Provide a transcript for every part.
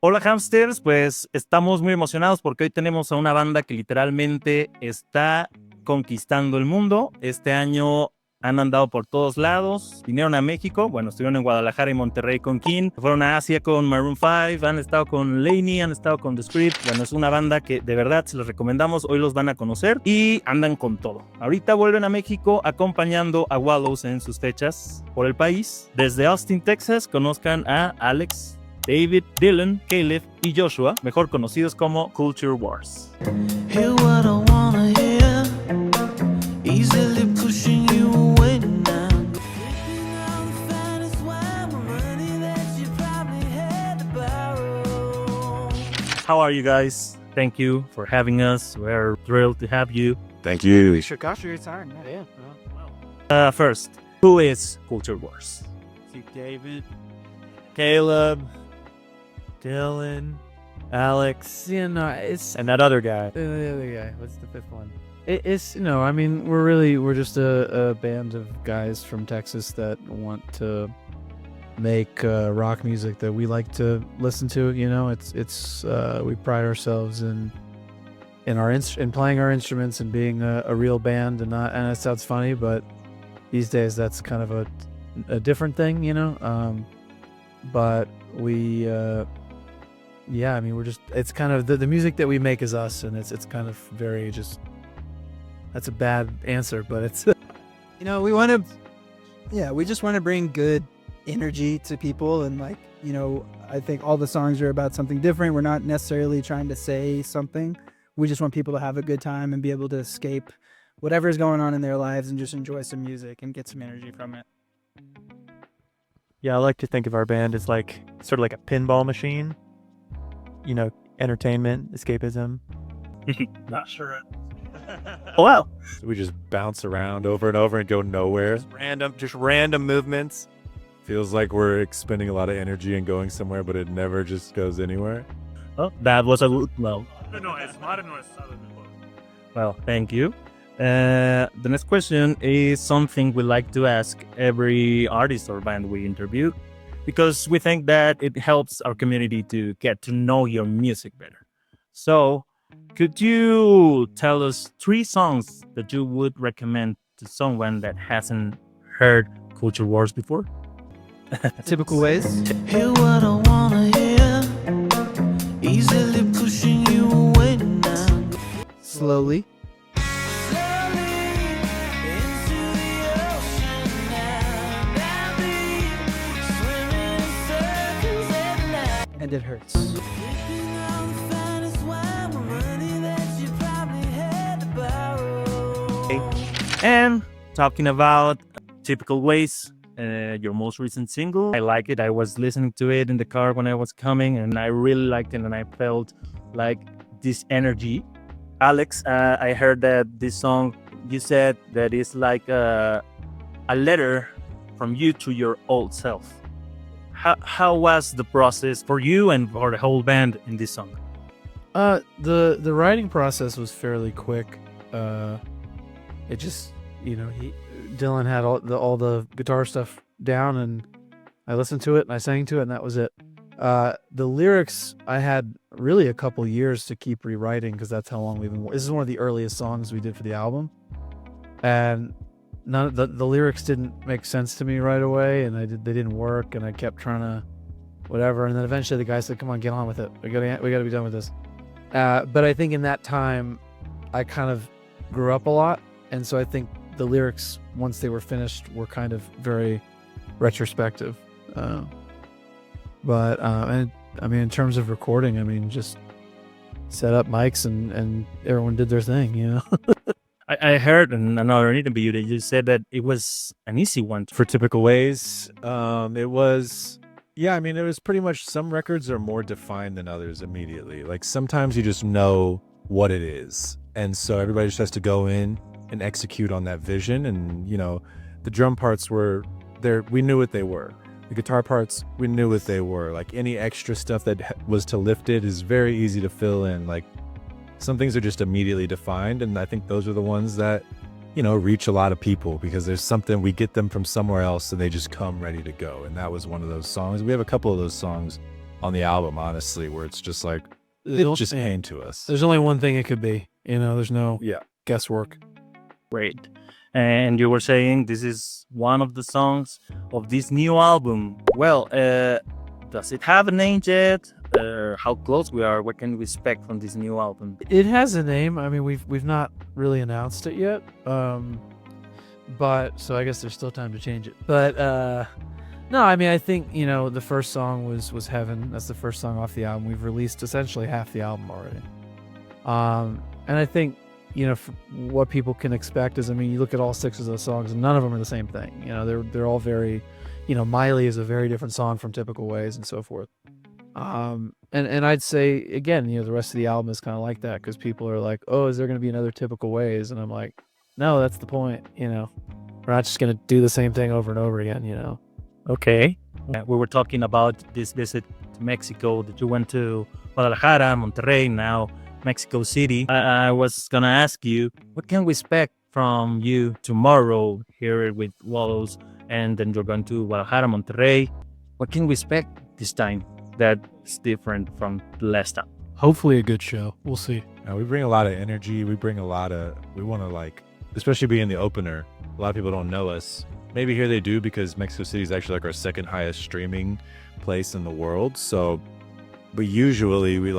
Hola Hamsters, pues estamos muy emocionados porque hoy tenemos a una banda que literalmente está conquistando el mundo. Este año han andado por todos lados, vinieron a México, bueno, estuvieron en Guadalajara y Monterrey con King, fueron a Asia con Maroon 5, han estado con Laney, han estado con The Script. Bueno, es una banda que de verdad se los recomendamos, hoy los van a conocer y andan con todo. Ahorita vuelven a México acompañando a Wallows en sus fechas por el país. Desde Austin, Texas, conozcan a Alex, David, Dylan, Caleb y Joshua, mejor conocidos como Culture Wars. Hear what I wanna hear, easily pushing you away now. How are you guys? Thank you for having us. We're thrilled to have you. Thank you. Gosh, you're tired. Yeah. First, who is Culture Wars? David, Caleb, Dylan, Alex, Yeah, no, it's and that other guy. the other guy. What's the fifth one? It's I mean, we're just a band of guys from Texas that want to make rock music that we like to listen to. You know, it's we pride ourselves in playing our instruments and being a real band, and it sounds funny, but these days that's kind of a different thing, you know. But we. Yeah, I mean, we're just, it's kind of, the music that we make is us, and it's kind of very just, that's a bad answer, but it's, you know, we just want to bring good energy to people. And like, you know, I think all the songs are about something different. We're not necessarily trying to say something. We just want people to have a good time and be able to escape whatever's going on in their lives and just enjoy some music and get some energy from it. Yeah, I like to think of our band as like, sort of like a pinball machine. You know, entertainment, escapism. Not sure. Oh, wow. So we just bounce around over and over and go nowhere. Just random movements. Feels like we're expending a lot of energy and going somewhere, but it never just goes anywhere. Oh, that was a good, well. Well, thank you. The next question is something we like to ask every artist or band we interview, because we think that it helps our community to get to know your music better. So, could you tell us 3 songs that you would recommend to someone that hasn't heard Culture Wars before? Typical ways. Hear what I wanna hear, easily pushing you away now. Slowly. And it hurts. And talking about Typical Ways, your most recent single, I like it. I was listening to it in the car when I was coming, and I really liked it, and I felt like this energy. Alex, I heard that this song, you said that it's like a letter from you to your old self. How was the process for you and for the whole band in this song? The writing process was fairly quick. It just, you know, Dylan had all the guitar stuff down, and I listened to it and I sang to it, and that was it. The lyrics, I had really a couple years to keep rewriting, because that's how long we've been. This is one of the earliest songs we did for the album, and none of the lyrics didn't make sense to me right away, and they didn't work, and I kept trying to whatever, and then eventually the guy said, "Come on, get on with it. We gotta be done with this." But I think in that time, I kind of grew up a lot, and so I think the lyrics, once they were finished, were kind of very retrospective. But and I mean, in terms of recording, I mean, just set up mics and everyone did their thing, you know. I heard in another interview that you said that it was an easy one. For Typical Ways, it was, yeah, I mean, it was pretty much, some records are more defined than others immediately. Like sometimes you just know what it is. And so everybody just has to go in and execute on that vision. And, you know, the drum parts were there. We knew what they were. The guitar parts, we knew what they were. Like any extra stuff that was to lift it is very easy to fill in. Like some things are just immediately defined. And I think those are the ones that, you know, reach a lot of people, because there's something, we get them from somewhere else and they just come ready to go. And that was one of those songs. We have a couple of those songs on the album, honestly, where it's just like it It'll- just came to us. There's only one thing it could be. There's no guesswork. Great. And you were saying this is one of the songs of this new album. Well, does it have a name yet? How close we are? What can we expect from this new album? It has a name. I mean, we've not really announced it yet. But so I guess there's still time to change it. But no, I mean, I think the first song was Heaven. That's the first song off the album. We've released essentially half the album already. And I think what people can expect is, I mean, you look at all 6 of those songs, and none of them are the same thing. They're all very, Miley is a very different song from Typical Ways and so forth. And I'd say again, the rest of the album is kind of like that, because people are like, oh, is there going to be another Typical Ways? And I'm like, no, that's the point. We're not just going to do the same thing over and over again. Okay. We were talking about this visit to Mexico that you went to Guadalajara, Monterrey, now Mexico City. I was going to ask you, what can we expect from you tomorrow here with Wallows? And then you're going to Guadalajara, Monterrey. What can we expect this time that's different from the last time? Hopefully a good show. We'll see. We bring a lot of energy. We want to especially being the opener. A lot of people don't know us. Maybe here they do, because Mexico City is actually our second highest streaming place in the world. So, but usually we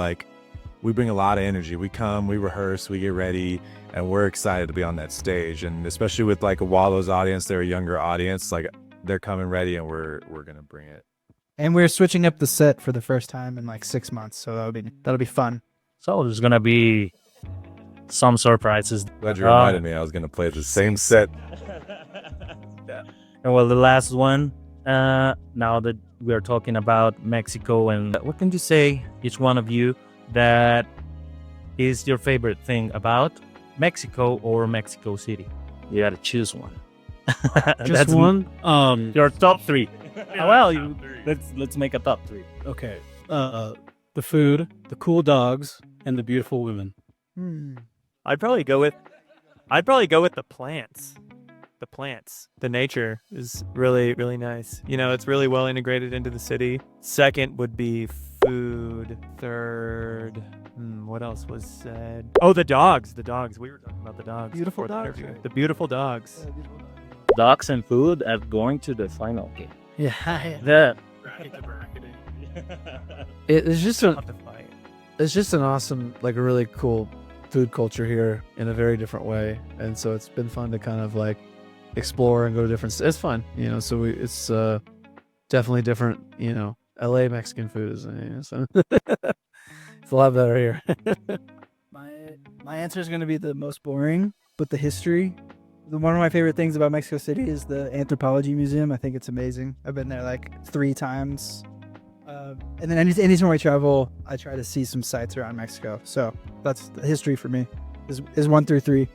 bring a lot of energy. We come, we rehearse, we get ready, and we're excited to be on that stage. And especially with a Wallows audience, they're a younger audience. They're coming ready, and we're gonna bring it. And we're switching up the set for the first time in 6 months, so that'll be fun. So there's gonna be some surprises. Glad you reminded me. I was gonna play the same set. And well, the last one, now that we are talking about Mexico, and what can you say, each one of you, that is your favorite thing about Mexico or Mexico City? You gotta choose one. Just one? Your top 3. Well, let's make a top 3. Okay. The food, the cool dogs, and the beautiful women. I'd probably go with the plants. The plants. The nature is really, really nice. It's really well integrated into the city. Second would be food. Third, what else was said? Oh, the dogs. The dogs. We were talking about the dogs. Beautiful before the dogs, interview. right? The beautiful dogs. Dogs and food are going to the final game. Yeah. The It's just Not the fight. it's just an awesome, a really cool food culture here in a very different way. And so it's been fun to kind of explore and go to different. It's fun, So it's definitely different. LA Mexican food is, so it's a lot better here. My answer is going to be the most boring, but the history. One of my favorite things about Mexico City is the Anthropology Museum. I think it's amazing. I've been there 3 times. And then anytime I travel, I try to see some sites around Mexico. So that's the history for me, is 1 through 3.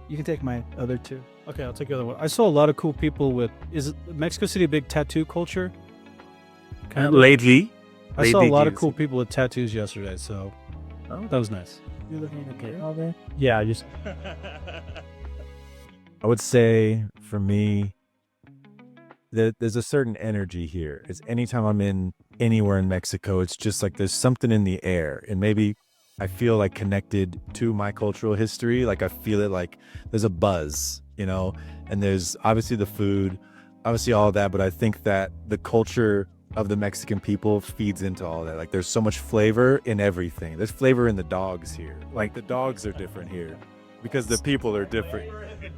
You can take my other 2. Okay, I'll take the other one. I saw a lot of cool people with. Is Mexico City a big tattoo culture? lately, I saw a lot of yes. cool people with tattoos yesterday, so that was nice. You're looking okay all day. Yeah, just I would say for me, there's a certain energy here. It's anytime I'm in anywhere in Mexico, it's just there's something in the air, and maybe I feel connected to my cultural history. I feel it there's a buzz, and there's obviously the food, obviously all of that, but I think that the culture of the Mexican people feeds into all that. There's so much flavor in everything. There's flavor in the dogs here. The dogs are different here because the people are different. The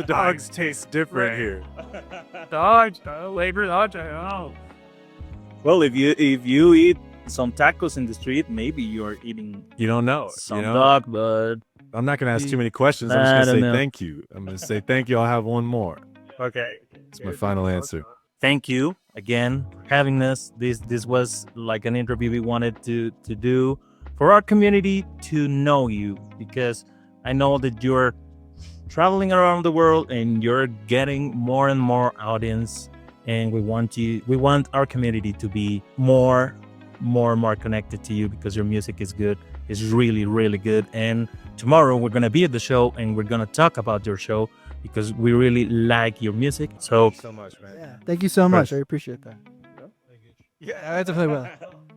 dogs taste different here. Well, if you eat some tacos in the street, maybe you're eating You don't know. some dog, but I'm not going to ask too many questions. I'm I just don't going to know. say thank you. I'm going to say thank you. I'll have one more. okay. It's my final answer. Thank you again for having us. This was an interview we wanted to do for our community to know you, because I know that you're traveling around the world and you're getting more and more audience, and we want our community to be more connected to you, because your music is good. It's really, really good. And tomorrow we're going to be at the show and we're going to talk about your show, because we really like your music. So Thank you so much, man. Yeah. Thank you so much. I appreciate that. Yeah, I definitely will.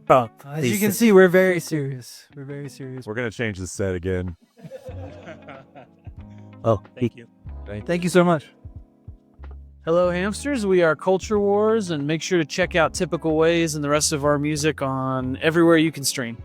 Oh, As you can see, we're very serious. We're very serious. We're gonna change the set again. oh, thank you. Thank you so much. Hello, hamsters. We are Culture Wars, and make sure to check out Typical Ways and the rest of our music on everywhere you can stream.